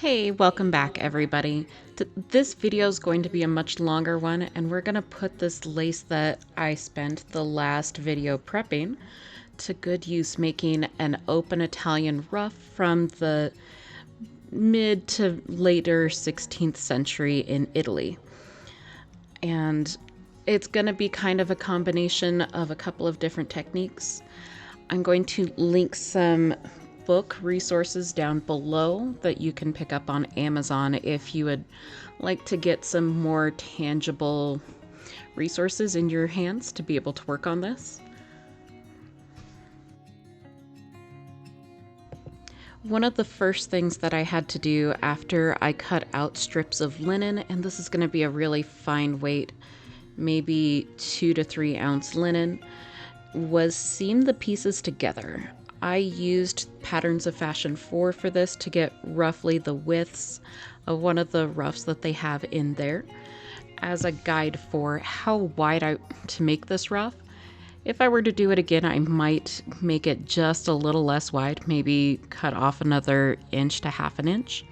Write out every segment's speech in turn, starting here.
Hey, welcome back everybody. This video is going to be a much longer one, and we're going to put this lace that I spent the last video prepping to good use making an open Italian ruff from the mid to later 16th century in Italy. And it's going to be kind of a combination of a couple of different techniques. I'm going to link some book resources down below that you can pick up on Amazon if you would like to get some more tangible resources in your hands to be able to work on this. One of the first things that I had to do after I cut out strips of linen, and this is going to be a really fine weight, maybe 2 to 3 ounce linen, was seam the pieces together. I used Patterns of Fashion 4 for this to get roughly the widths of one of the ruffs that they have in there as a guide for how wide to make this ruff. If I were to do it again, I might make it just a little less wide, maybe cut off another inch to half an inch.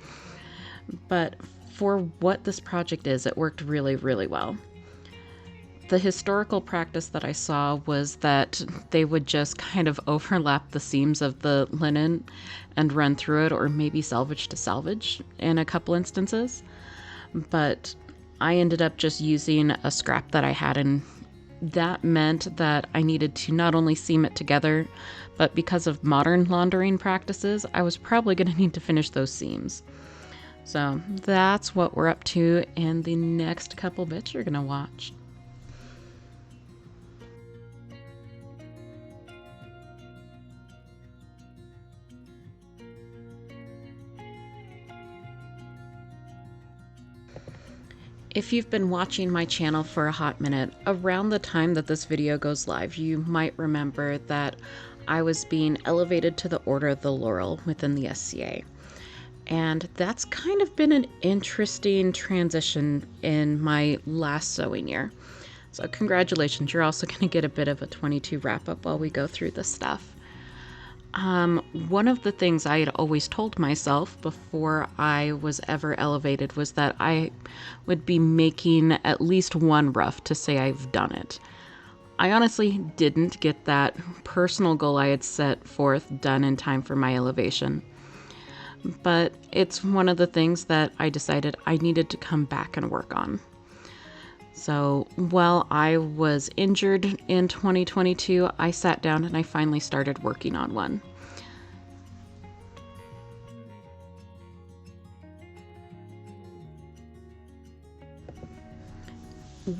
But for what this project is, it worked really, really well. The historical practice that I saw was that they would just kind of overlap the seams of the linen and run through it, or maybe salvage to salvage in a couple instances. But I ended up just using a scrap that I had, and that meant that I needed to not only seam it together, but because of modern laundering practices, I was probably going to need to finish those seams. So that's what we're up to in the next couple bits you're going to watch. If you've been watching my channel for a hot minute, around the time that this video goes live, you might remember that I was being elevated to the Order of the Laurel within the SCA. And that's kind of been an interesting transition in my last sewing year. So congratulations, you're also going to get a bit of a 22 wrap up while we go through this stuff. One of the things I had always told myself before I was ever elevated was that I would be making at least one ruff to say I've done it. I honestly didn't get that personal goal I had set forth done in time for my elevation. But it's one of the things that I decided I needed to come back and work on. So while I was injured in 2022, I sat down and I finally started working on one.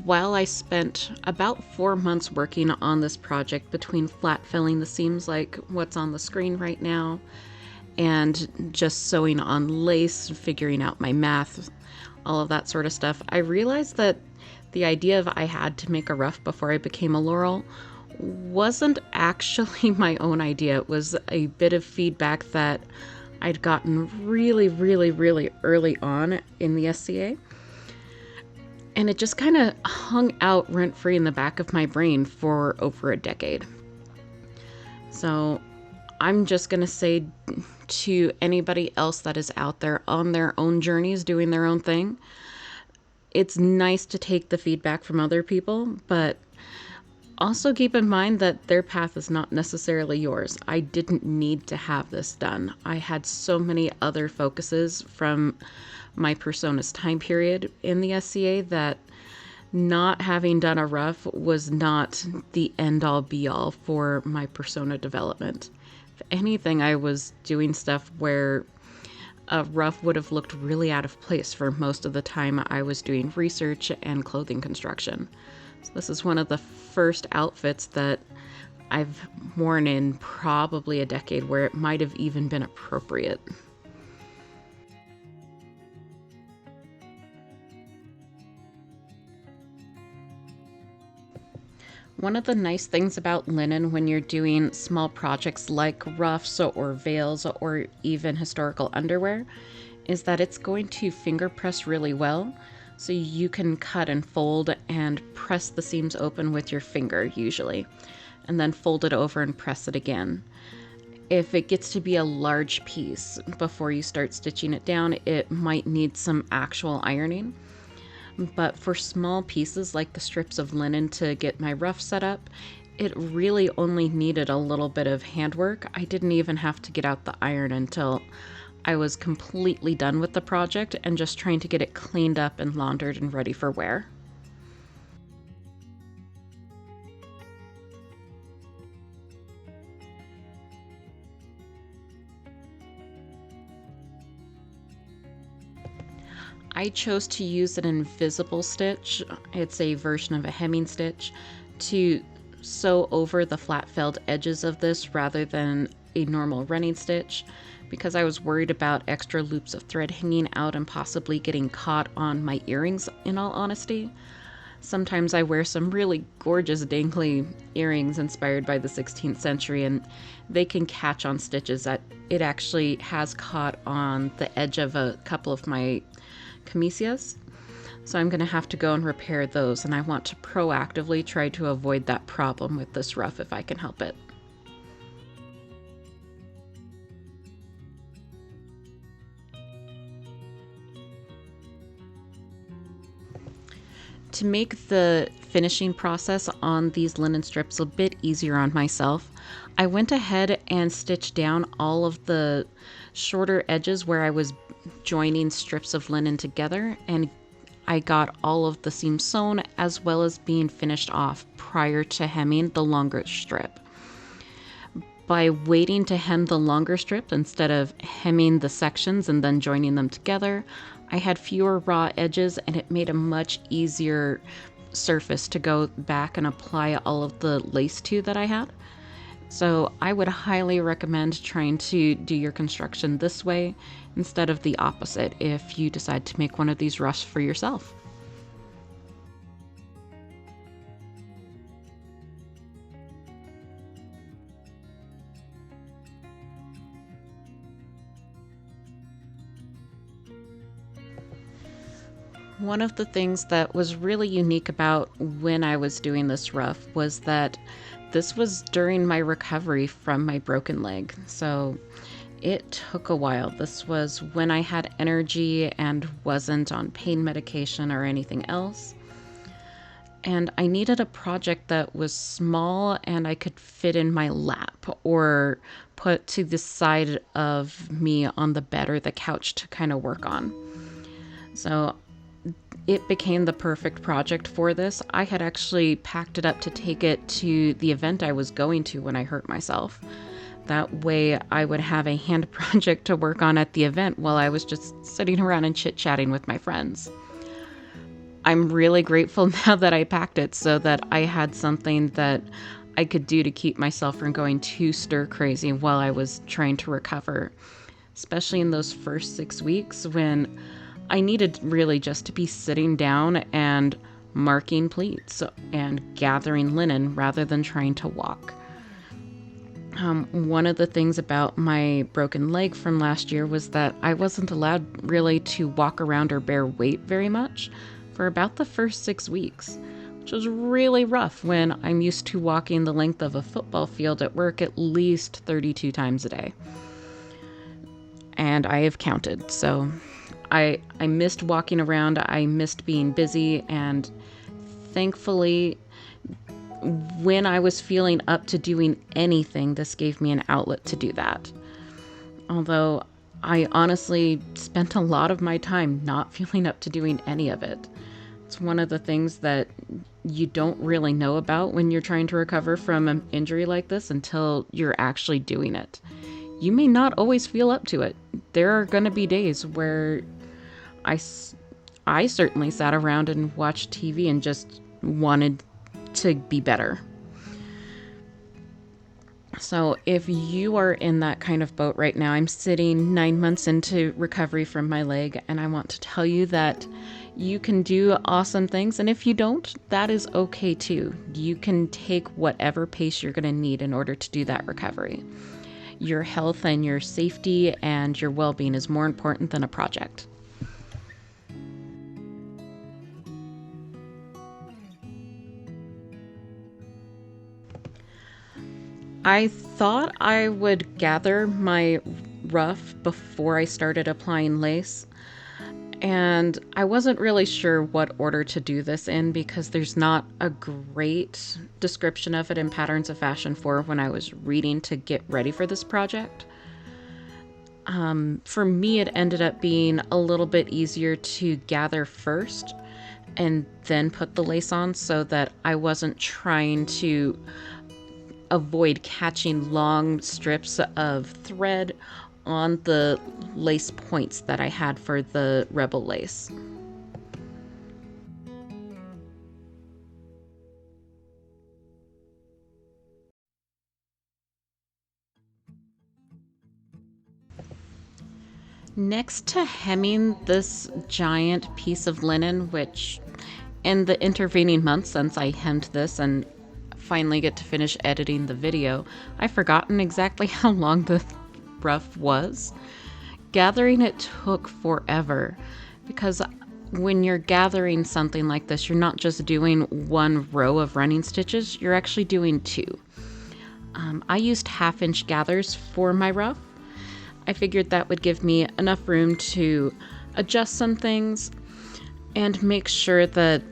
While I spent about 4 months working on this project between flat filling the seams like what's on the screen right now and just sewing on lace, figuring out my math, all of that sort of stuff, I realized that the idea of I had to make a ruff before I became a laurel wasn't actually my own idea. It was a bit of feedback that I'd gotten really, really, really early on in the SCA. And it just kind of hung out rent-free in the back of my brain for over a decade. So I'm just going to say to anybody else that is out there on their own journeys doing their own thing, it's nice to take the feedback from other people, but also keep in mind that their path is not necessarily yours. I didn't need to have this done. I had so many other focuses from my persona's time period in the SCA that not having done a ruff was not the end-all be-all for my persona development. If anything, I was doing stuff where a ruff would have looked really out of place for most of the time I was doing research and clothing construction. So this is one of the first outfits that I've worn in probably a decade where it might have even been appropriate. One of the nice things about linen when you're doing small projects like ruffs or veils or even historical underwear is that it's going to finger press really well. So you can cut and fold and press the seams open with your finger usually, and then fold it over and press it again. if it gets to be a large piece before you start stitching it down, it might need some actual ironing. But for small pieces like the strips of linen to get my ruff set up, it really only needed a little bit of handwork. I didn't even have to get out the iron until I was completely done with the project and just trying to get it cleaned up and laundered and ready for wear. I chose to use an invisible stitch. It's a version of a hemming stitch to sew over the flat felled edges of this rather than a normal running stitch, because I was worried about extra loops of thread hanging out and possibly getting caught on my earrings, in all honesty. Sometimes I wear some really gorgeous dangly earrings inspired by the 16th century, and they can catch on stitches. That it actually has caught on the edge of a couple of my camisias. So I'm going to have to go and repair those, and I want to proactively try to avoid that problem with this ruff if I can help it. To make the finishing process on these linen strips a bit easier on myself, I went ahead and stitched down all of the shorter edges where I was joining strips of linen together, and I got all of the seams sewn as well as being finished off prior to hemming the longer strip. By waiting to hem the longer strip instead of hemming the sections and then joining them together, I had fewer raw edges, and it made a much easier surface to go back and apply all of the lace to that I had. So I would highly recommend trying to do your construction this way instead of the opposite if you decide to make one of these ruffs for yourself. One of the things that was really unique about when I was doing this ruff was that this was during my recovery from my broken leg. So it took a while. This was when I had energy and wasn't on pain medication or anything else. And I needed a project that was small and I could fit in my lap or put to the side of me on the bed or the couch to kind of work on. So it became the perfect project for this. I had actually packed it up to take it to the event I was going to when I hurt myself. That way I would have a hand project to work on at the event while I was just sitting around and chit-chatting with my friends. I'm really grateful now that I packed it so that I had something that I could do to keep myself from going too stir crazy while I was trying to recover, especially in those first 6 weeks when I needed really just to be sitting down and marking pleats and gathering linen rather than trying to walk. One of the things about my broken leg from last year was that I wasn't allowed really to walk around or bear weight very much for about the first 6 weeks, which was really rough when I'm used to walking the length of a football field at work at least 32 times a day. And I have counted, so I missed walking around, I missed being busy, and thankfully, when I was feeling up to doing anything, this gave me an outlet to do that. Although I honestly spent a lot of my time not feeling up to doing any of it. It's one of the things that you don't really know about when you're trying to recover from an injury like this until you're actually doing it. You may not always feel up to it. There are going to be days where I certainly sat around and watched TV and just wanted to be better. So if you are in that kind of boat right now, I'm sitting 9 months into recovery from my leg, and I want to tell you that you can do awesome things. And if you don't, that is okay too. You can take whatever pace you're going to need in order to do that recovery. Your health and your safety and your well-being is more important than a project. I thought I would gather my ruff before I started applying lace, and I wasn't really sure what order to do this in because there's not a great description of it in Patterns of Fashion 4 when I was reading to get ready for this project. For me, it ended up being a little bit easier to gather first and then put the lace on so that I wasn't trying to avoid catching long strips of thread on the lace points that I had for the Rebel lace. Next to hemming this giant piece of linen, which in the intervening months since I hemmed this and finally get to finish editing the video, I've forgotten exactly how long the ruff was. Gathering it took forever because when you're gathering something like this, you're not just doing one row of running stitches, you're actually doing two. I used 1/2-inch gathers for my ruff. I figured that would give me enough room to adjust some things and make sure that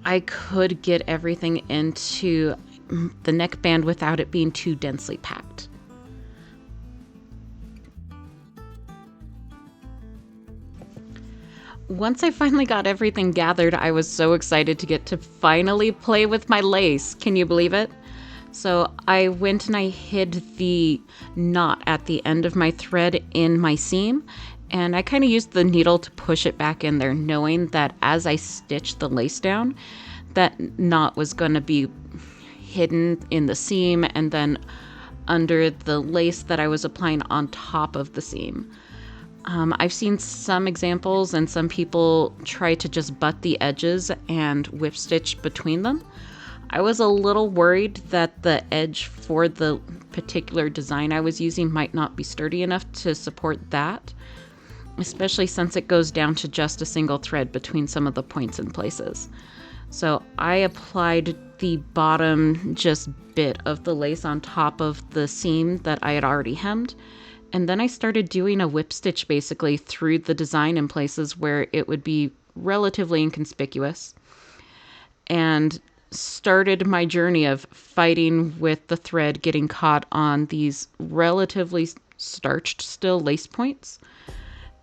I could get everything into the neckband without it being too densely packed. Once I finally got everything gathered, I was so excited to get to finally play with my lace. Can you believe it? So I went and I hid the knot at the end of my thread in my seam, and I kind of used the needle to push it back in there, knowing that as I stitched the lace down, that knot was going to be hidden in the seam and then under the lace that I was applying on top of the seam. I've seen some examples and some people try to just butt the edges and whip stitch between them. I was a little worried that the edge for the particular design I was using might not be sturdy enough to support that, especially since it goes down to just a single thread between some of the points and places. So I applied the bottom just bit of the lace on top of the seam that I had already hemmed, and then I started doing a whip stitch basically through the design in places where it would be relatively inconspicuous, and started my journey of fighting with the thread getting caught on these relatively starched still lace points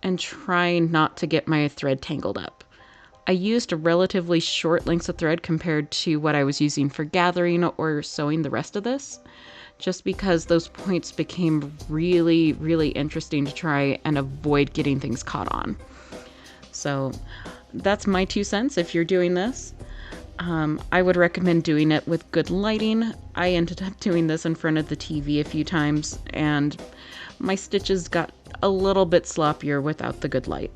and trying not to get my thread tangled up. I used a relatively short lengths of thread compared to what I was using for gathering or sewing the rest of this, just because those points became really, really interesting to try and avoid getting things caught on. So that's my 2 cents if you're doing this. I would recommend doing it with good lighting. I ended up doing this in front of the TV a few times, and my stitches got a little bit sloppier without the good light.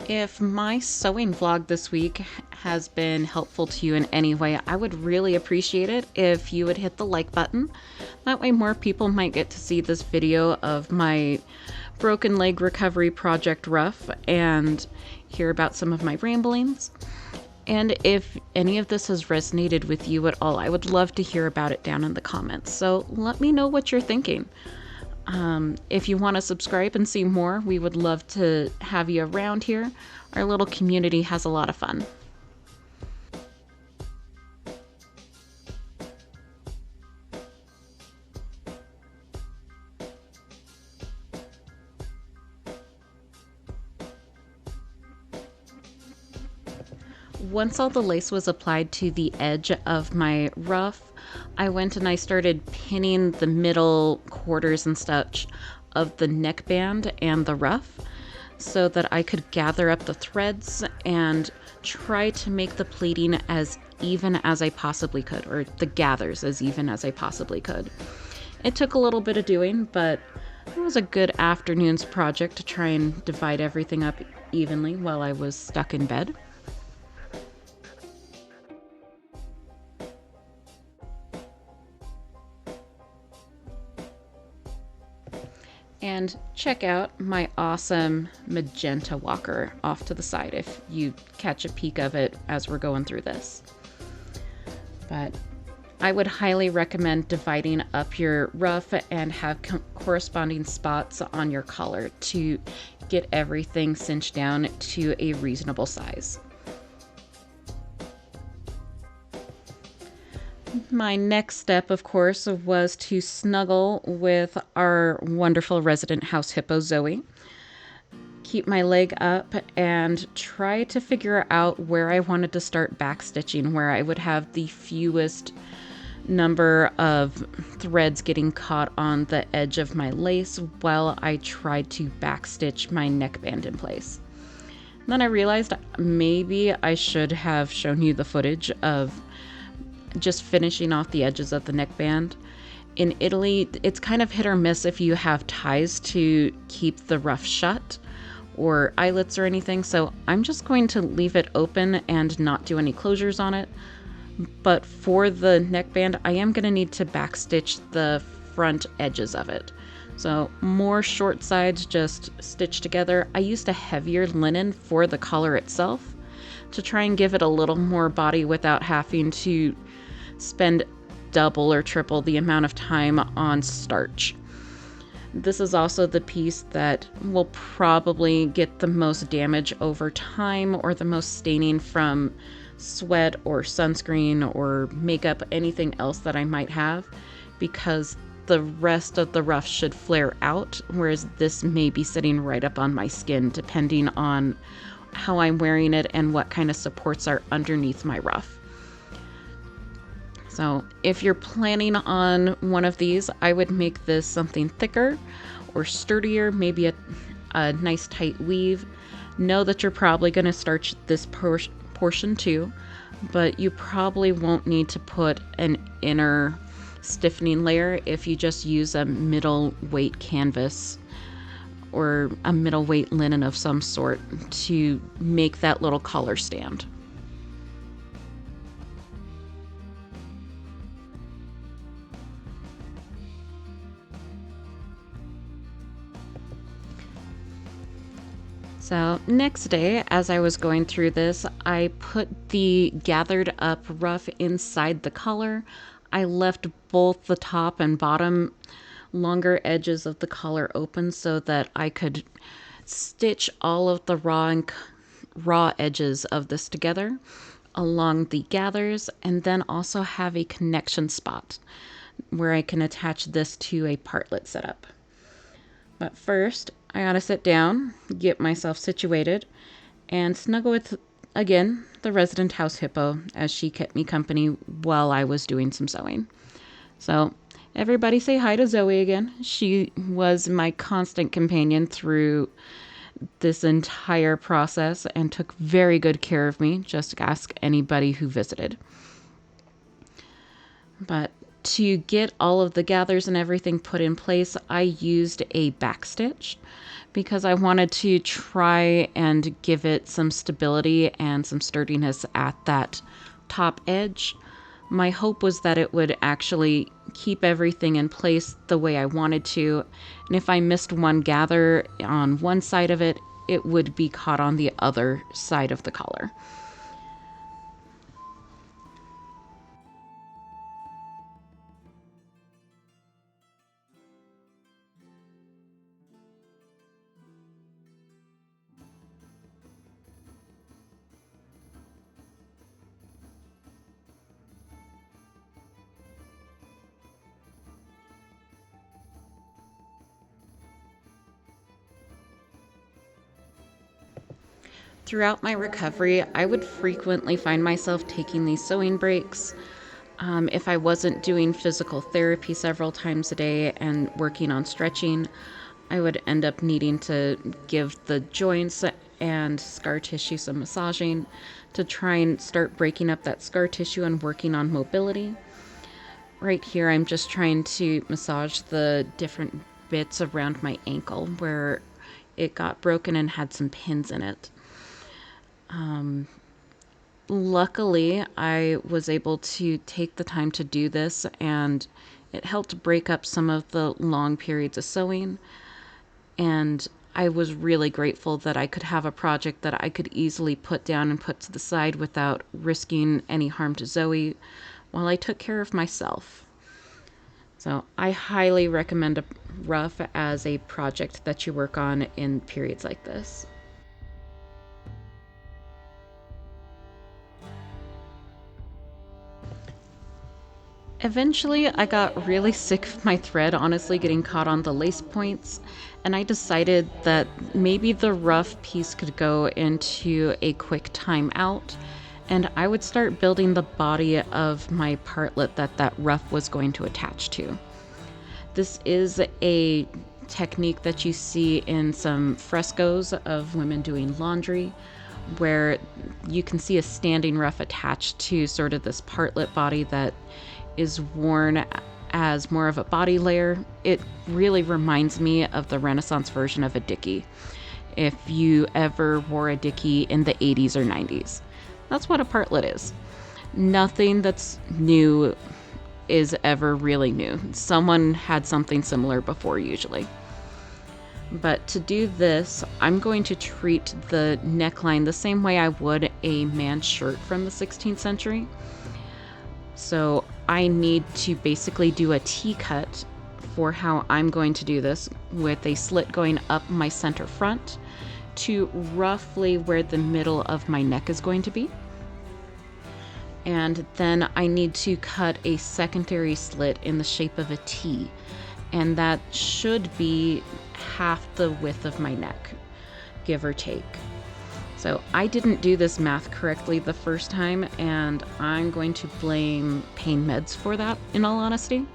If my sewing vlog this week has been helpful to you in any way, I would really appreciate it if you would hit the like button. That way more people might get to see this video of my broken leg recovery project RUFF and hear about some of my ramblings. And if any of this has resonated with you at all, I would love to hear about it down in the comments. So let me know what you're thinking. If you want to subscribe and see more, we would love to have you around here. Our little community has a lot of fun. Once all the lace was applied to the edge of my ruff, I went and I started pinning the middle quarters and such of the neckband and the ruff so that I could gather up the threads and try to make the pleating as even as I possibly could, or the gathers as even as I possibly could. It took a little bit of doing, but it was a good afternoon's project to try and divide everything up evenly while I was stuck in bed. And check out my awesome magenta walker off to the side if you catch a peek of it as we're going through this. But I would highly recommend dividing up your rough and have corresponding spots on your collar to get everything cinched down to a reasonable size. My next step, of course, was to snuggle with our wonderful resident house hippo, Zoe. Keep my leg up and try to figure out where I wanted to start backstitching, where I would have the fewest number of threads getting caught on the edge of my lace while I tried to backstitch my neckband in place. Then I realized maybe I should have shown you the footage of just finishing off the edges of the neckband. In Italy, it's kind of hit or miss if you have ties to keep the ruff shut or eyelets or anything, so I'm just going to leave it open and not do any closures on it. But for the neckband, I am going to need to backstitch the front edges of it. So more short sides just stitched together. I used a heavier linen for the collar itself to try and give it a little more body without having to spend double or triple the amount of time on starch. This is also the piece that will probably get the most damage over time or the most staining from sweat or sunscreen or makeup, anything else that I might have, because the rest of the ruff should flare out, whereas this may be sitting right up on my skin depending on how I'm wearing it and what kind of supports are underneath my ruff. So if you're planning on one of these, I would make this something thicker or sturdier, maybe a nice tight weave. Know that you're probably going to starch this portion too, but you probably won't need to put an inner stiffening layer if you just use a middle weight canvas or a middle weight linen of some sort to make that little collar stand. So next day, as I was going through this, I put the gathered up ruff inside the collar. I left both the top and bottom longer edges of the collar open so that I could stitch all of the raw edges of this together along the gathers, and then also have a connection spot where I can attach this to a partlet setup. But first, I gotta sit down, get myself situated, and snuggle with, again, the resident house hippo as she kept me company while I was doing some sewing. So, everybody say hi to Zoe again. She was my constant companion through this entire process and took very good care of me. Just ask anybody who visited. But to get all of the gathers and everything put in place, I used a backstitch because I wanted to try and give it some stability and some sturdiness at that top edge. My hope was that it would actually keep everything in place the way I wanted to, and if I missed one gather on one side of it, it would be caught on the other side of the collar. Throughout my recovery, I would frequently find myself taking these sewing breaks. If I wasn't doing physical therapy several times a day and working on stretching, I would end up needing to give the joints and scar tissue some massaging to try and start breaking up that scar tissue and working on mobility. Right here, I'm just trying to massage the different bits around my ankle where it got broken and had some pins in it. Luckily, I was able to take the time to do this, and it helped break up some of the long periods of sewing. and I was really grateful that I could have a project that I could easily put down and put to the side without risking any harm to Zoe while I took care of myself. So I highly recommend a RUFF as a project that you work on in periods like this. Eventually, I got really sick of my thread, honestly, getting caught on the lace points, and I decided that maybe the RUFF piece could go into a quick timeout, and I would start building the body of my partlet that RUFF was going to attach to. This is a technique that you see in some frescoes of women doing laundry, where you can see a standing RUFF attached to sort of this partlet body that is worn as more of a body layer. It really reminds me of the Renaissance version of a dicky. If you ever wore a dicky in the 80s or 90s, that's what a partlet is. Nothing that's new is ever really new. Someone had something similar before usually. But to do this, I'm going to treat the neckline the same way I would a man's shirt from the 16th century. So I need to basically do a T-cut for how I'm going to do this, with a slit going up my center front to roughly where the middle of my neck is going to be. And then I need to cut a secondary slit in the shape of a T, and that should be half the width of my neck, give or take. So I didn't do this math correctly the first time, and I'm going to blame pain meds for that, in all honesty.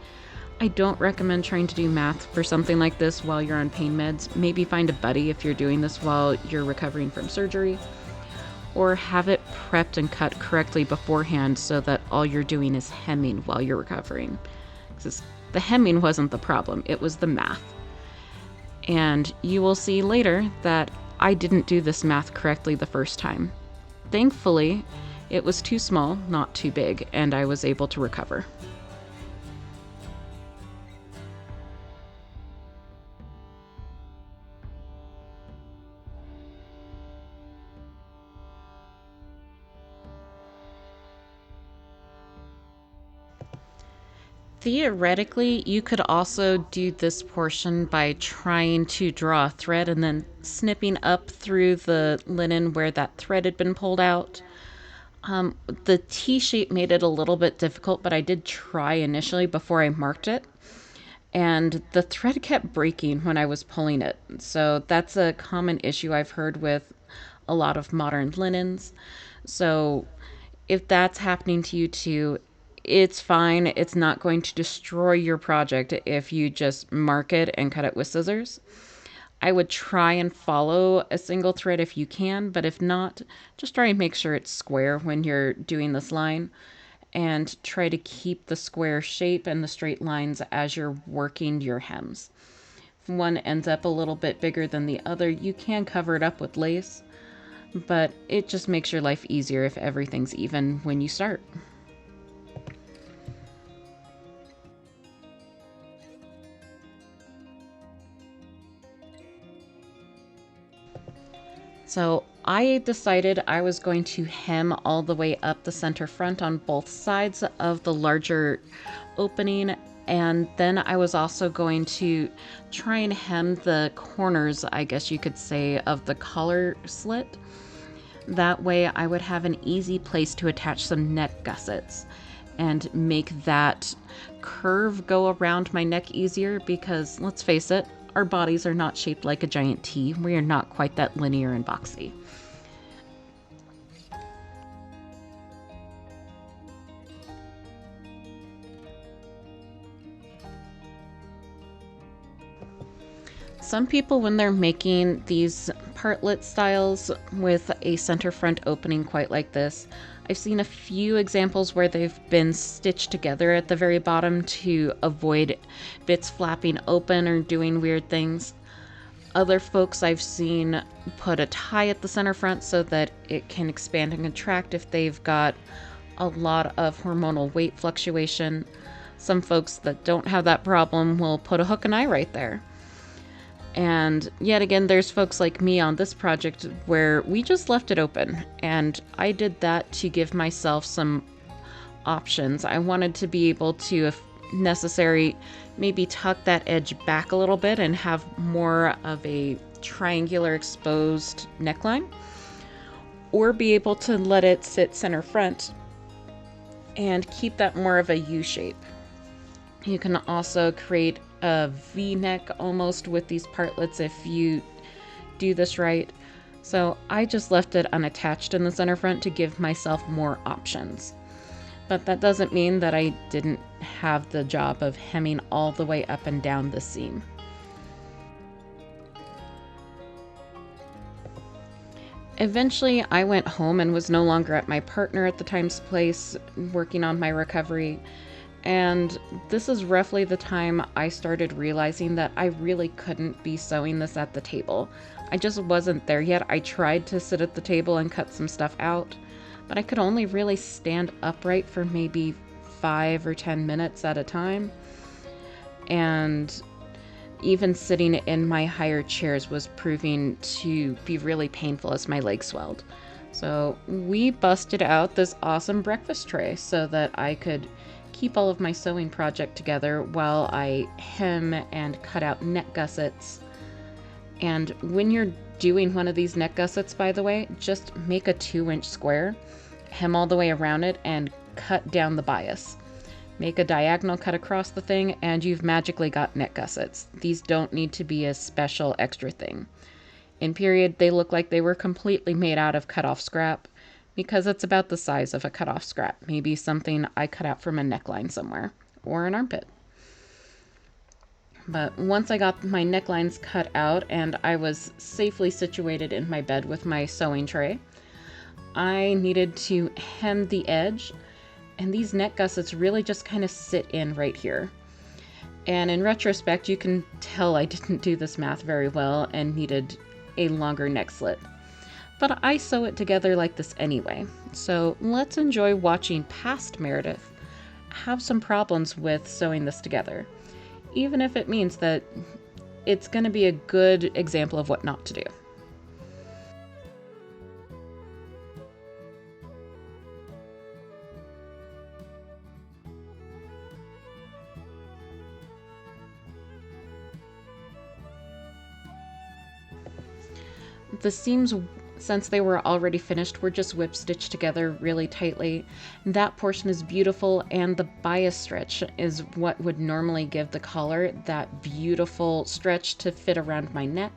I don't recommend trying to do math for something like this while you're on pain meds. Maybe find a buddy if you're doing this while you're recovering from surgery, or have it prepped and cut correctly beforehand so that all you're doing is hemming while you're recovering. Because the hemming wasn't the problem, it was the math. And you will see later that I didn't do this math correctly the first time. Thankfully, it was too small, not too big, and I was able to recover. Theoretically, you could also do this portion by trying to draw a thread and then snipping up through the linen where that thread had been pulled out. The T shape made it a little bit difficult, but I did try initially before I marked it. And the thread kept breaking when I was pulling it. So that's a common issue I've heard with a lot of modern linens. So if that's happening to you too, it's fine. It's not going to destroy your project if you just mark it and cut it with scissors. I would try and follow a single thread if you can, but if not, just try and make sure it's square when you're doing this line, and try to keep the square shape and the straight lines as you're working your hems. If one ends up a little bit bigger than the other, you can cover it up with lace, but it just makes your life easier if everything's even when you start. So I decided I was going to hem all the way up the center front on both sides of the larger opening, and then I was also going to try and hem the corners, I guess you could say, of the collar slit. That way I would have an easy place to attach some neck gussets and make that curve go around my neck easier, because let's face it, our bodies are not shaped like a giant T. We are not quite that linear and boxy. Some people, when they're making these partlet styles with a center front opening quite like this, I've seen a few examples where they've been stitched together at the very bottom to avoid bits flapping open or doing weird things. Other folks I've seen put a tie at the center front so that it can expand and contract if they've got a lot of hormonal weight fluctuation. Some folks that don't have that problem will put a hook and eye right there. And yet again, there's folks like me on this project where we just left it open. And I did that to give myself some options. I wanted to be able to, if necessary, maybe tuck that edge back a little bit and have more of a triangular exposed neckline, or be able to let it sit center front and keep that more of a U shape. You can also create a V-neck almost with these partlets if you do this right. So I just left it unattached in the center front to give myself more options. But that doesn't mean that I didn't have the job of hemming all the way up and down the seam. Eventually, I went home and was no longer at my partner at the time's place working on my recovery. And this is roughly the time I started realizing that I really couldn't be sewing this at the table. I just wasn't there yet. I tried to sit at the table and cut some stuff out, but I could only really stand upright for maybe 5 or 10 minutes at a time. And even sitting in my higher chairs was proving to be really painful as my legs swelled. So we busted out this awesome breakfast tray so that I could keep all of my sewing project together while I hem and cut out neck gussets. And when you're doing one of these neck gussets, by the way, just make a 2-inch square, hem all the way around it, and cut down the bias. Make a diagonal cut across the thing, and you've magically got neck gussets. These don't need to be a special extra thing. In period, they look like they were completely made out of cut-off scrap, because it's about the size of a cut-off scrap, maybe something I cut out from a neckline somewhere, or an armpit. But once I got my necklines cut out and I was safely situated in my bed with my sewing tray, I needed to hem the edge, and these neck gussets really just kind of sit in right here. And in retrospect, you can tell I didn't do this math very well and needed a longer neck slit. But I sew it together like this anyway. So let's enjoy watching past Meredith have some problems with sewing this together, even if it means that it's going to be a good example of what not to do. The seams, since they were already finished, were just whip stitched together really tightly. That portion is beautiful, and the bias stretch is what would normally give the collar that beautiful stretch to fit around my neck.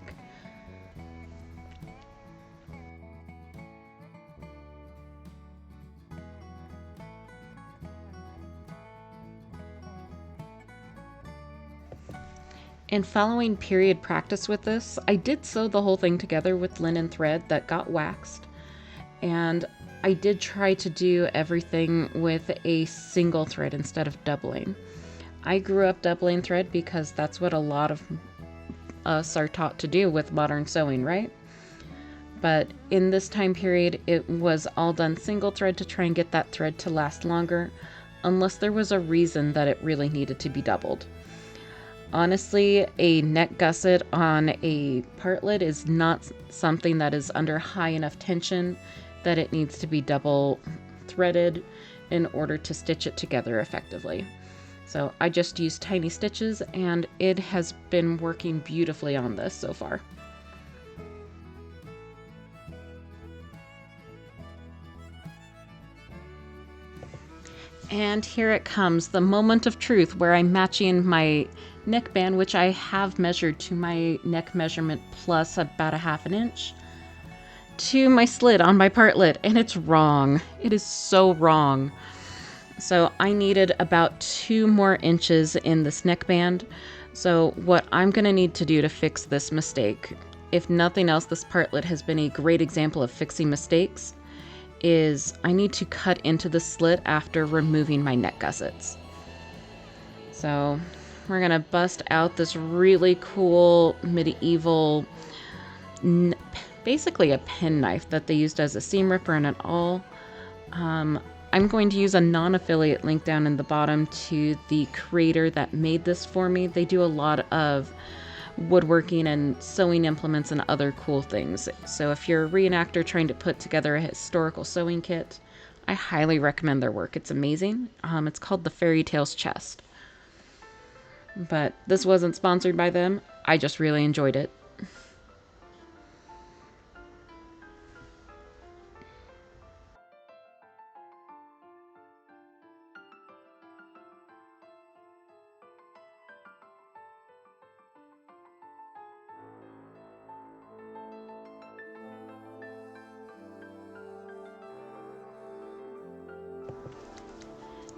And following period practice with this, I did sew the whole thing together with linen thread that got waxed. And I did try to do everything with a single thread instead of doubling. I grew up doubling thread because that's what a lot of us are taught to do with modern sewing, right? But in this time period, it was all done single thread to try and get that thread to last longer, unless there was a reason that it really needed to be doubled. Honestly, a neck gusset on a partlet is not something that is under high enough tension that it needs to be double threaded in order to stitch it together effectively. So I just used tiny stitches, and it has been working beautifully on this so far. And here it comes, the moment of truth where I'm matching my neckband, which I have measured to my neck measurement plus about a ½ inch, to my slit on my partlet, and it's wrong. It is so wrong. So I needed about 2 more inches in this neckband. So what I'm going to need to do to fix this mistake, if nothing else, this partlet has been a great example of fixing mistakes, is I need to cut into the slit after removing my neck gussets. So we're gonna bust out this really cool medieval, basically a penknife that they used as a seam ripper and an awl. I'm going to use a non-affiliate link down in the bottom to the creator that made this for me. They do a lot of woodworking and sewing implements and other cool things. So if you're a reenactor trying to put together a historical sewing kit, I highly recommend their work. It's amazing. It's called the Fairy Tales Chest. But this wasn't sponsored by them. I just really enjoyed it.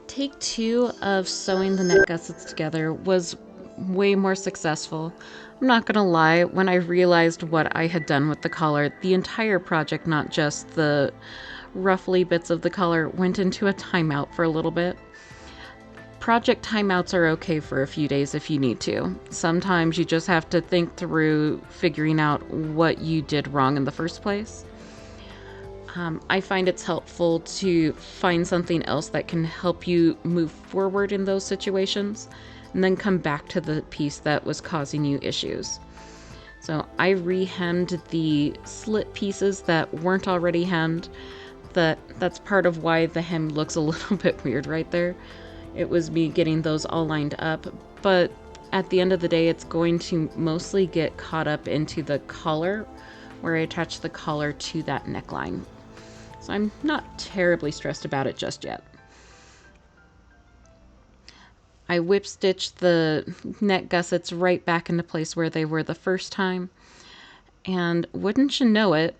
Take 2 of sewing the neck gussets together was way more successful. I'm not gonna lie, when I realized what I had done with the collar, the entire project, not just the roughly bits of the collar, went into a timeout for a little bit. Project timeouts are okay for a few days if you need to. Sometimes you just have to think through figuring out what you did wrong in the first place. I find it's helpful to find something else that can help you move forward in those situations and then come back to the piece that was causing you issues. So I re-hemmed the slit pieces that weren't already hemmed. That's part of why the hem looks a little bit weird right there. It was me getting those all lined up, but at the end of the day, it's going to mostly get caught up into the collar, where I attach the collar to that neckline. So I'm not terribly stressed about it just yet. I whip stitched the neck gussets right back into place where they were the first time. And wouldn't you know it,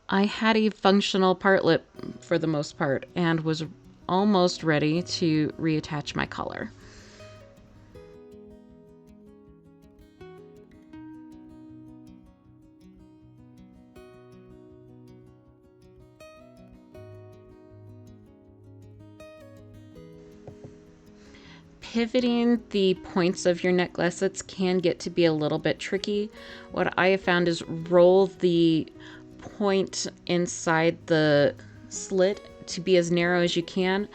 I had a functional partlet for the most part and was almost ready to reattach my collar. Pivoting the points of your neck gussets can get to be a little bit tricky. What I have found is roll the point inside the slit to be as narrow as you can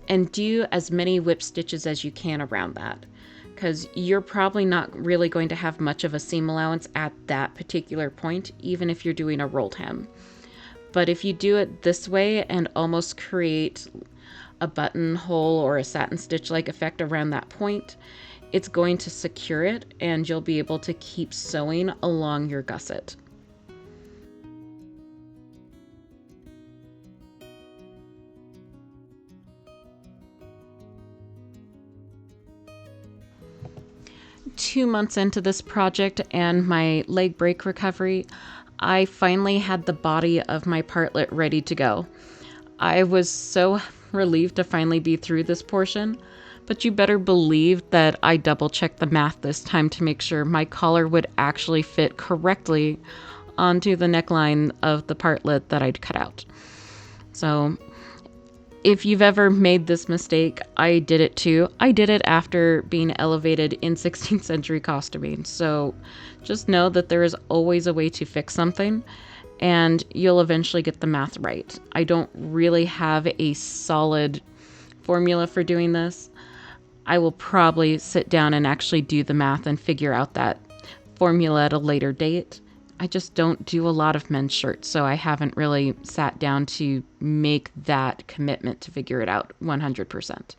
and do as many whip stitches as you can around that, because you're probably not really going to have much of a seam allowance at that particular point, even if you're doing a rolled hem. But if you do it this way and almost create a buttonhole or a satin stitch like effect around that point, it's going to secure it and you'll be able to keep sewing along your gusset. Two months into this project and my leg break recovery, I finally had the body of my partlet ready to go. I was so relieved to finally be through this portion, but you better believe that I double checked the math this time to make sure my collar would actually fit correctly onto the neckline of the partlet that I'd cut out. So if you've ever made this mistake, I did it too. I did it after being elevated in 16th century costuming. So just know that there is always a way to fix something and you'll eventually get the math right. I don't really have a solid formula for doing this. I will probably sit down and actually do the math and figure out that formula at a later date. I just don't do a lot of men's shirts, so I haven't really sat down to make that commitment to figure it out 100%.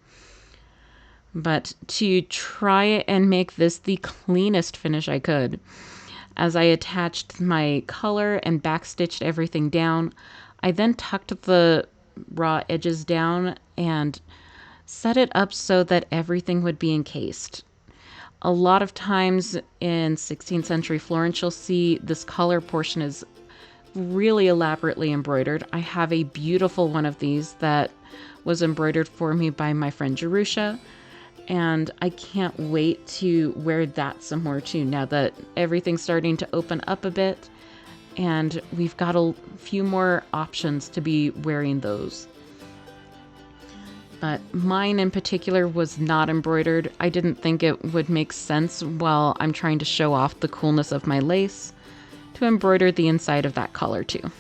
But to try and make this the cleanest finish I could, as I attached my collar and backstitched everything down, I then tucked the raw edges down and set it up so that everything would be encased. A lot of times in 16th century Florence, you'll see this collar portion is really elaborately embroidered. I have a beautiful one of these that was embroidered for me by my friend Jerusha, and I can't wait to wear that some more too now that everything's starting to open up a bit and we've got a few more options to be wearing those. But mine in particular was not embroidered. I didn't think it would make sense while I'm trying to show off the coolness of my lace to embroider the inside of that collar too.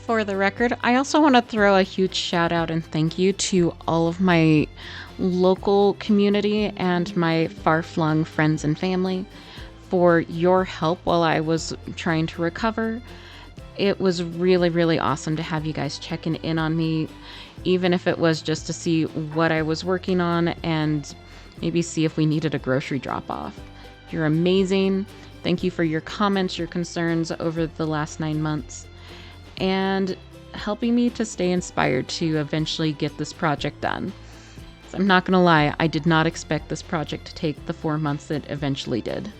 For the record, I also want to throw a huge shout out and thank you to all of my local community and my far-flung friends and family for your help while I was trying to recover. It was really, really awesome to have you guys checking in on me, even if it was just to see what I was working on and maybe see if we needed a grocery drop-off. You're amazing. Thank you for your comments, your concerns over the last 9 months, and helping me to stay inspired to eventually get this project done. So I'm not gonna lie, I did not expect this project to take the 4 months it eventually did.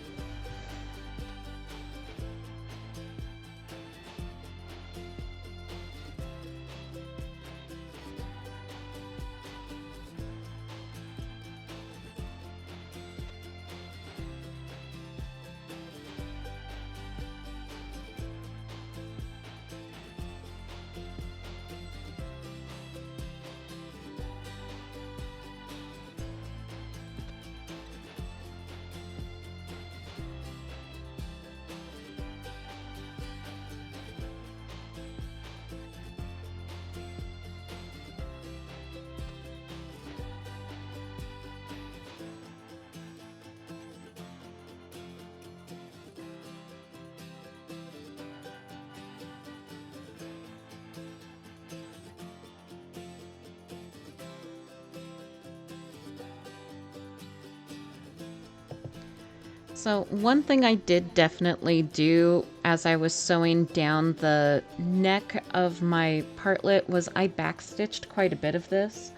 So one thing I did definitely do as I was sewing down the neck of my partlet was I backstitched quite a bit of this.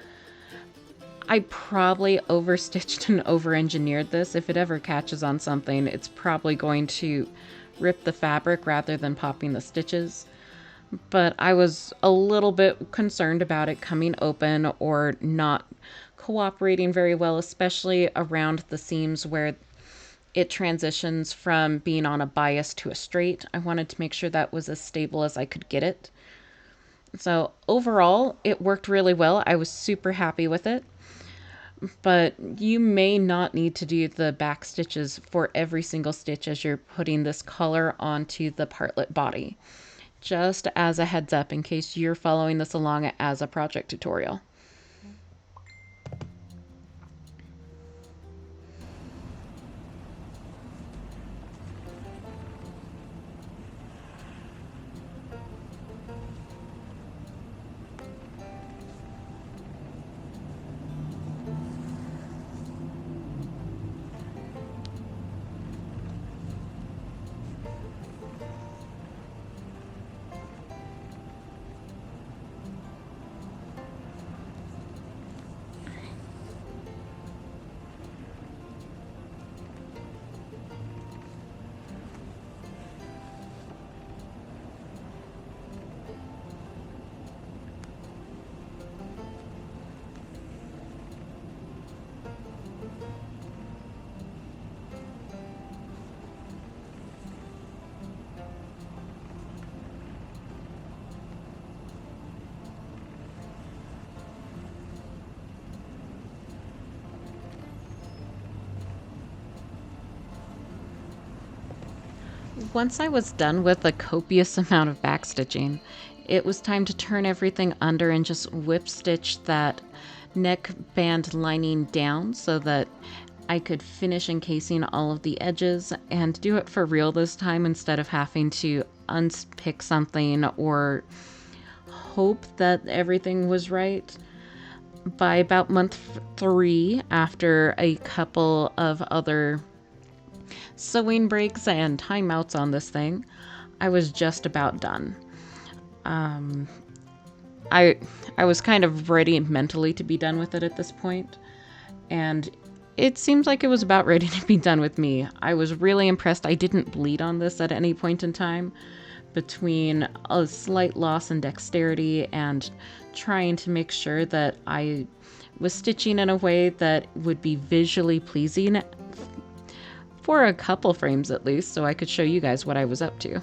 I probably overstitched and over-engineered this. If it ever catches on something, it's probably going to rip the fabric rather than popping the stitches. But I was a little bit concerned about it coming open or not cooperating very well, especially around the seams where it transitions from being on a bias to a straight. I wanted to make sure that was as stable as I could get it. So overall, it worked really well. I was super happy with it. But you may not need to do the back stitches for every single stitch as you're putting this color onto the partlet body. Just as a heads up in case you're following this along as a project tutorial. Once I was done with a copious amount of backstitching, it was time to turn everything under and just whip stitch that neck band lining down so that I could finish encasing all of the edges and do it for real this time instead of having to unpick something or hope that everything was right. By about month 3, after a couple of other sewing breaks and timeouts on this thing, I was just about done. I was kind of ready mentally to be done with it at this point, and it seems like it was about ready to be done with me. I was really impressed. I didn't bleed on this at any point in time between a slight loss in dexterity and trying to make sure that I was stitching in a way that would be visually pleasing for a couple frames at least, so I could show you guys what I was up to.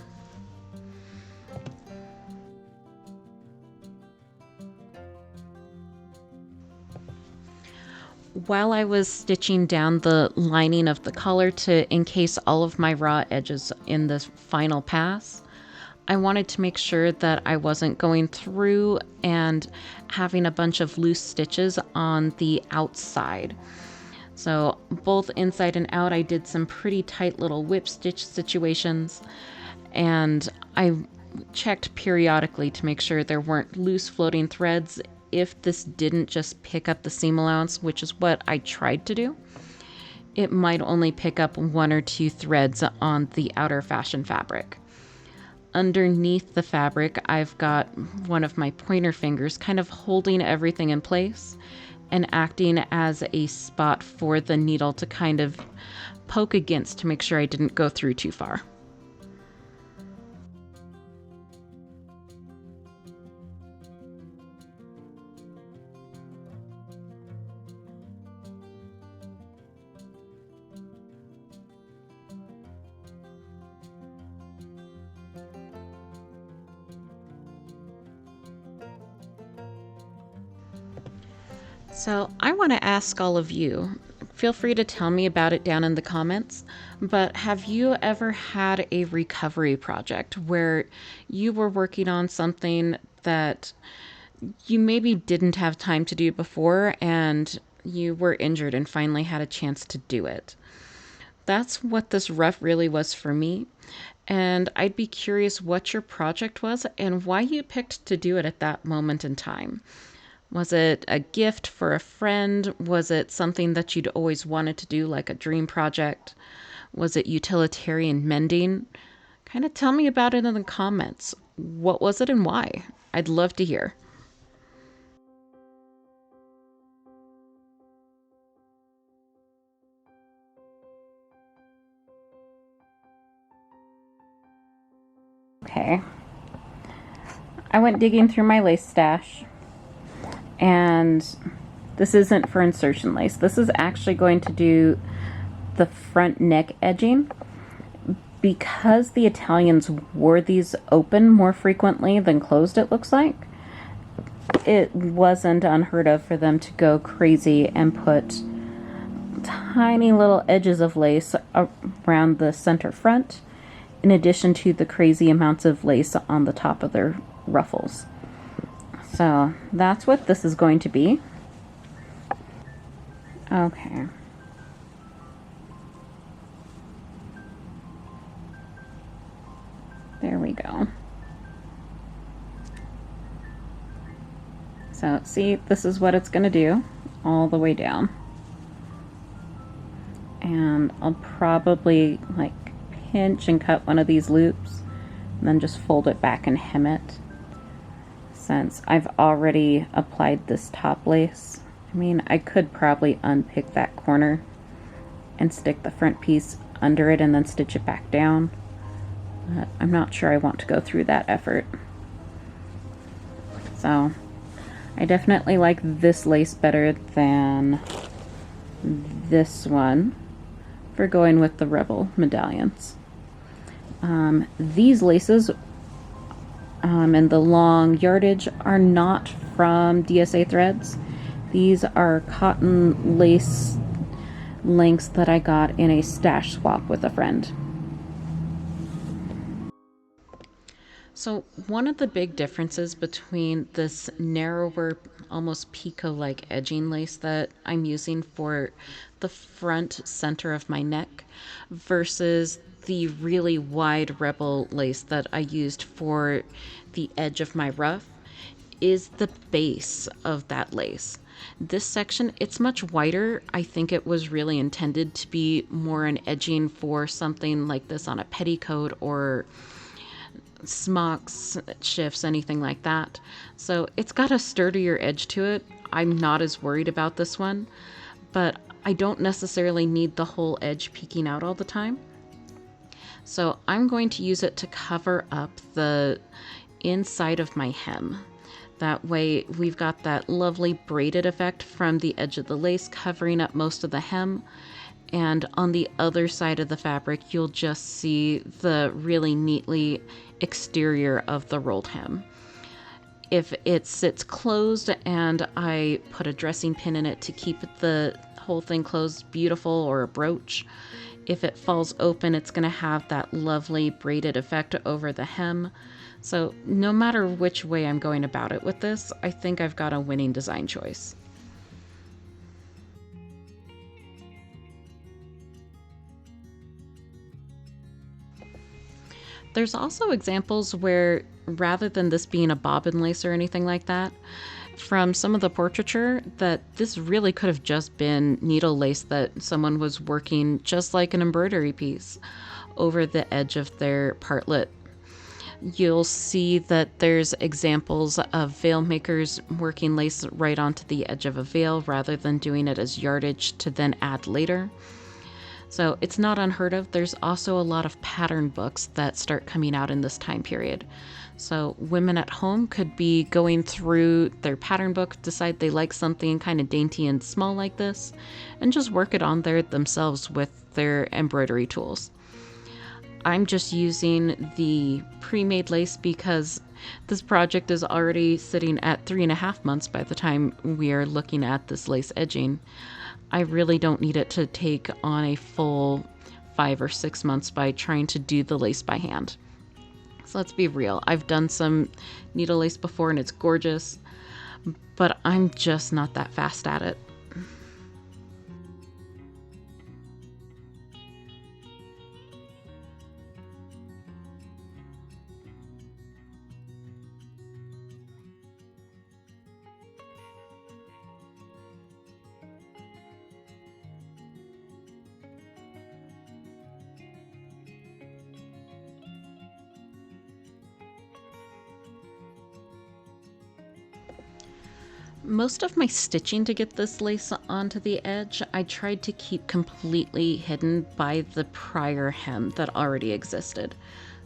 While I was stitching down the lining of the collar to encase all of my raw edges in this final pass, I wanted to make sure that I wasn't going through and having a bunch of loose stitches on the outside. So both inside and out, I did some pretty tight little whip stitch situations, and I checked periodically to make sure there weren't loose floating threads if this didn't just pick up the seam allowance, which is what I tried to do. It might only pick up 1 or 2 threads on the outer fashion fabric. Underneath the fabric, I've got one of my pointer fingers kind of holding everything in place and acting as a spot for the needle to kind of poke against to make sure I didn't go through too far. So I want to ask all of you, feel free to tell me about it down in the comments, but have you ever had a recovery project where you were working on something that you maybe didn't have time to do before and you were injured and finally had a chance to do it? That's what this RUFF really was for me, and I'd be curious what your project was and why you picked to do it at that moment in time. Was it a gift for a friend? Was it something that you'd always wanted to do, like a dream project? Was it utilitarian mending? Kind of tell me about it in the comments. What was it and why? I'd love to hear. Okay. I went digging through my lace stash. And this isn't for insertion lace. This is actually going to do the front neck edging. Because the Italians wore these open more frequently than closed, it looks like, it wasn't unheard of for them to go crazy and put tiny little edges of lace around the center front, in addition to the crazy amounts of lace on the top of their ruffles. So that's what this is going to be. Okay. There we go. So see, this is what it's going to do all the way down. And I'll probably like pinch and cut one of these loops and then just fold it back and hem it. Since I've already applied this top lace, I mean, I could probably unpick that corner and stick the front piece under it and then stitch it back down. But I'm not sure I want to go through that effort. So I definitely like this lace better than this one for going with the Rebel medallions. These laces and the long yardage are not from DSA Threads. These are cotton lace lengths that I got in a stash swap with a friend. So one of the big differences between this narrower, almost picot-like edging lace that I'm using for the front center of my neck versus the really wide Rebel lace that I used for the edge of my ruff is the base of that lace. This section, it's much wider. I think it was really intended to be more an edging for something like this on a petticoat or smocks, shifts, anything like that. So it's got a sturdier edge to it. I'm not as worried about this one, but I don't necessarily need the whole edge peeking out all the time. So I'm going to use it to cover up the inside of my hem. That way we've got that lovely braided effect from the edge of the lace covering up most of the hem. And on the other side of the fabric, you'll just see the really neatly exterior of the rolled hem. If it sits closed and I put a dressing pin in it to keep the whole thing closed beautiful, or a brooch, If it falls open, it's going to have that lovely braided effect over the hem. So no matter which way I'm going about it with this, I think I've got a winning design choice. There's also examples where, rather than this being a bobbin lace or anything like that, from some of the portraiture, that this really could have just been needle lace that someone was working just like an embroidery piece over the edge of their partlet. You'll see that there's examples of veil makers working lace right onto the edge of a veil rather than doing it as yardage to then add later. So it's not unheard of. There's also a lot of pattern books that start coming out in this time period. So women at home could be going through their pattern book, decide they like something kind of dainty and small like this, and just work it on there themselves with their embroidery tools. I'm just using the pre-made lace because this project is already sitting at 3.5 months by the time we are looking at this lace edging. I really don't need it to take on a full 5 or 6 months by trying to do the lace by hand. So let's be real. I've done some needle lace before and it's gorgeous, but I'm just not that fast at it. Most of my stitching to get this lace onto the edge, I tried to keep completely hidden by the prior hem that already existed.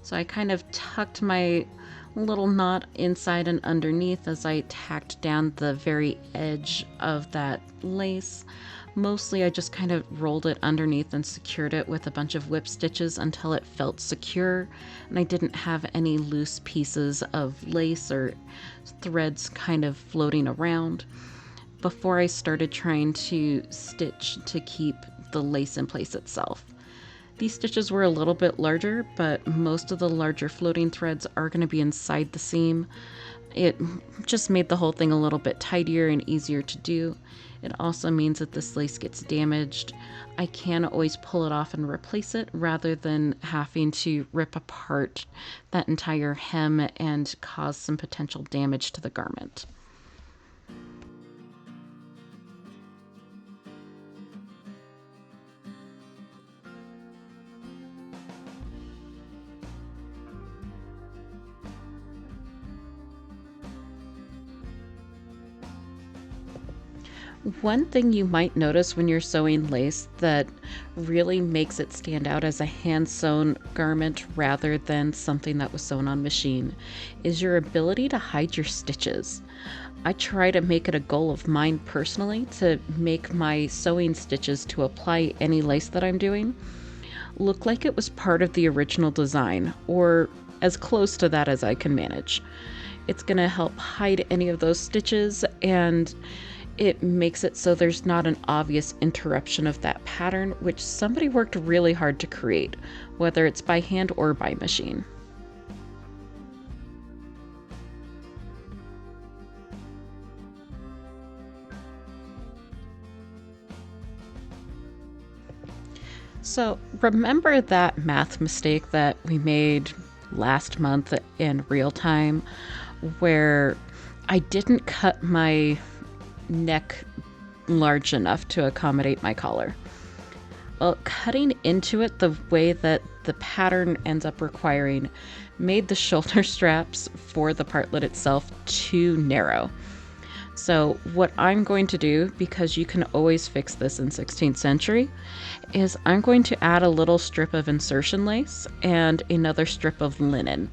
So I kind of tucked my little knot inside and underneath as I tacked down the very edge of that lace. Mostly I just kind of rolled it underneath and secured it with a bunch of whip stitches until it felt secure, and I didn't have any loose pieces of lace or threads kind of floating around before I started trying to stitch to keep the lace in place itself. These stitches were a little bit larger, but most of the larger floating threads are going to be inside the seam. It just made the whole thing a little bit tidier and easier to do. It also means that this lace gets damaged, I can always pull it off and replace it rather than having to rip apart that entire hem and cause some potential damage to the garment. One thing you might notice when you're sewing lace that really makes it stand out as a hand-sewn garment rather than something that was sewn on machine is your ability to hide your stitches. I try to make it a goal of mine personally to make my sewing stitches to apply any lace that I'm doing look like it was part of the original design, or as close to that as I can manage. It's going to help hide any of those stitches, and it makes it so there's not an obvious interruption of that pattern, which somebody worked really hard to create, whether it's by hand or by machine. So remember that math mistake that we made last month in real time, where I didn't cut my neck large enough to accommodate my collar? Well, cutting into it the way that the pattern ends up requiring made the shoulder straps for the partlet itself too narrow. So what I'm going to do, because you can always fix this in 16th century, is I'm going to add a little strip of insertion lace and another strip of linen.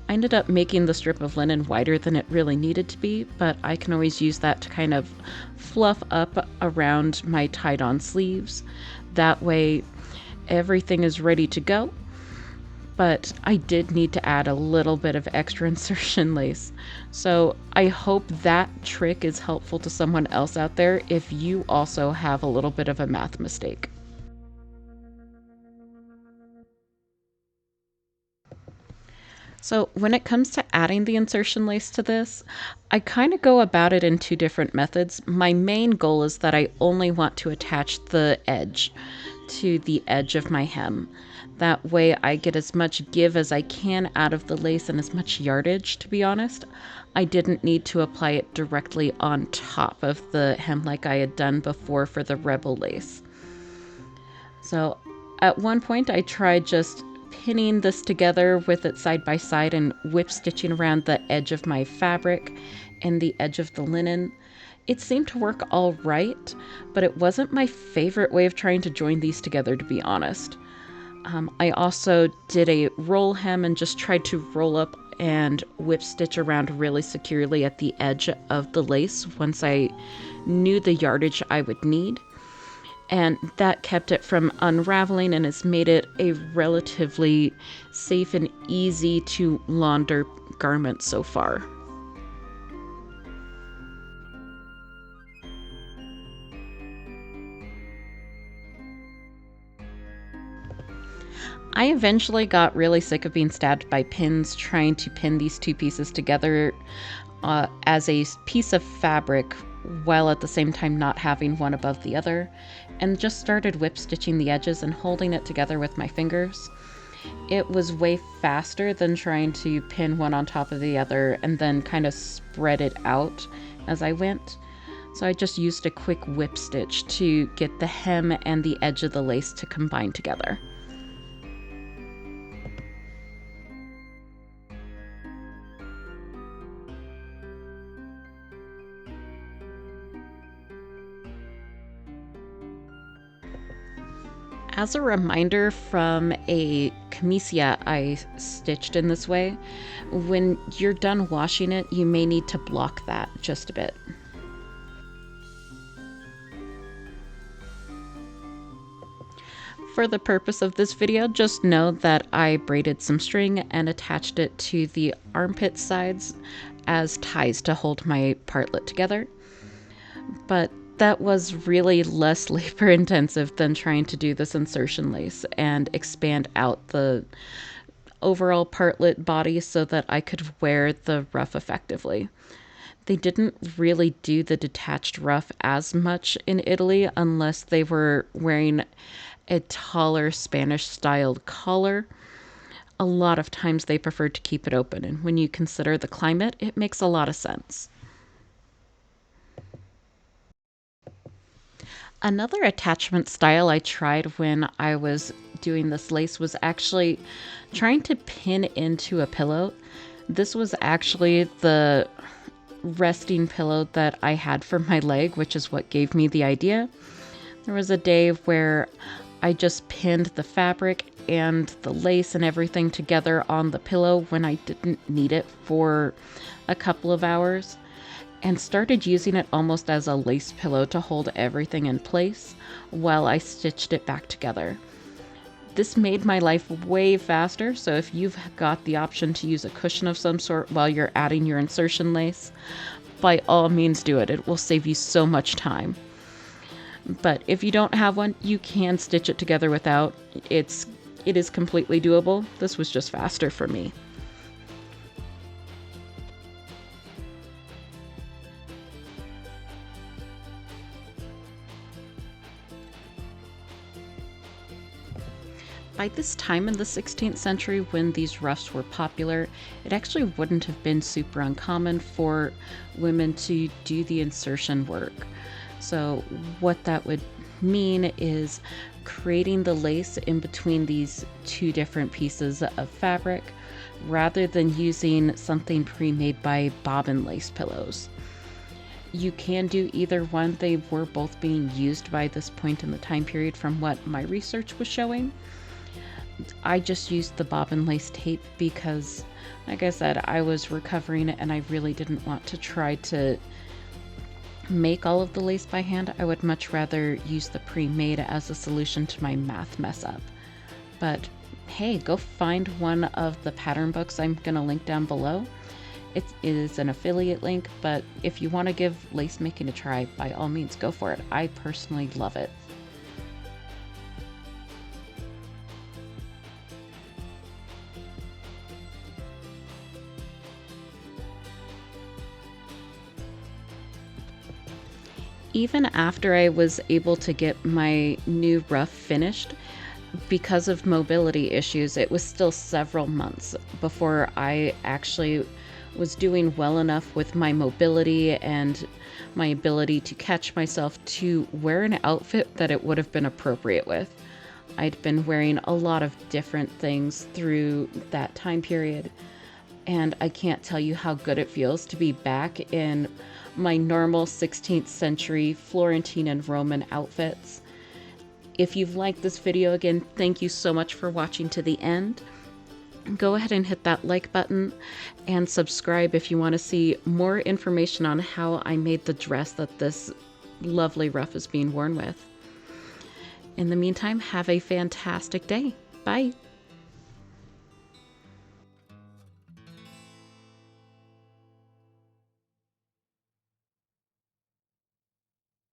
I ended up making the strip of linen wider than it really needed to be, but I can always use that to kind of fluff up around my tied-on sleeves. That way everything is ready to go, but I did need to add a little bit of extra insertion lace. So I hope that trick is helpful to someone else out there if you also have a little bit of a math mistake. So when it comes to adding the insertion lace to this, I kind of go about it in two different methods. My main goal is that I only want to attach the edge to the edge of my hem. That way I get as much give as I can out of the lace and as much yardage, to be honest. I didn't need to apply it directly on top of the hem like I had done before for the Rebel lace. So at one point I tried just pinning this together with it side by side and whip stitching around the edge of my fabric and the edge of the linen. It seemed to work all right, but it wasn't my favorite way of trying to join these together, to be honest. I also did a roll hem and just tried to roll up and whip stitch around really securely at the edge of the lace once I knew the yardage I would need. And that kept it from unraveling and has made it a relatively safe and easy to launder garment so far. I eventually got really sick of being stabbed by pins trying to pin these two pieces together as a piece of fabric while at the same time not having one above the other, and just started whip stitching the edges and holding it together with my fingers. It was way faster than trying to pin one on top of the other and then kind of spread it out as I went. So I just used a quick whip stitch to get the hem and the edge of the lace to combine together. As a reminder from a camesia I stitched in this way, when you're done washing it, you may need to block that just a bit. For the purpose of this video, just know that I braided some string and attached it to the armpit sides as ties to hold my partlet together. But that was really less labor intensive than trying to do this insertion lace and expand out the overall partlet body so that I could wear the ruff effectively. They didn't really do the detached ruff as much in Italy unless they were wearing a taller Spanish styled collar. A lot of times they preferred to keep it open, and when you consider the climate, it makes a lot of sense. Another attachment style I tried when I was doing this lace was actually trying to pin into a pillow. This was actually the resting pillow that I had for my leg, which is what gave me the idea. There was a day where I just pinned the fabric and the lace and everything together on the pillow when I didn't need it for a couple of hours, and started using it almost as a lace pillow to hold everything in place while I stitched it back together. This made my life way faster, so if you've got the option to use a cushion of some sort while you're adding your insertion lace, by all means do it. It will save you so much time. But if you don't have one, you can stitch it together without. It is completely doable. This was just faster for me. By this time in the 16th century, when these ruffs were popular, it actually wouldn't have been super uncommon for women to do the insertion work. So what that would mean is creating the lace in between these two different pieces of fabric rather than using something pre-made by bobbin lace pillows. You can do either one. They were both being used by this point in the time period from what my research was showing. I just used the bobbin lace tape because, like I said, I was recovering and I really didn't want to try to make all of the lace by hand. I would much rather use the pre-made as a solution to my math mess up. But hey, go find one of the pattern books I'm going to link down below. It is an affiliate link, but if you want to give lace making a try, by all means, go for it. I personally love it. Even after I was able to get my new ruff finished, because of mobility issues, it was still several months before I actually was doing well enough with my mobility and my ability to catch myself to wear an outfit that it would have been appropriate with. I'd been wearing a lot of different things through that time period, and I can't tell you how good it feels to be back in my normal 16th century Florentine and Roman outfits. If you've liked this video, again, thank you so much for watching to the end. Go ahead and hit that like button and subscribe if you want to see more information on how I made the dress that this lovely ruff is being worn with. In the meantime, have a fantastic day. Bye.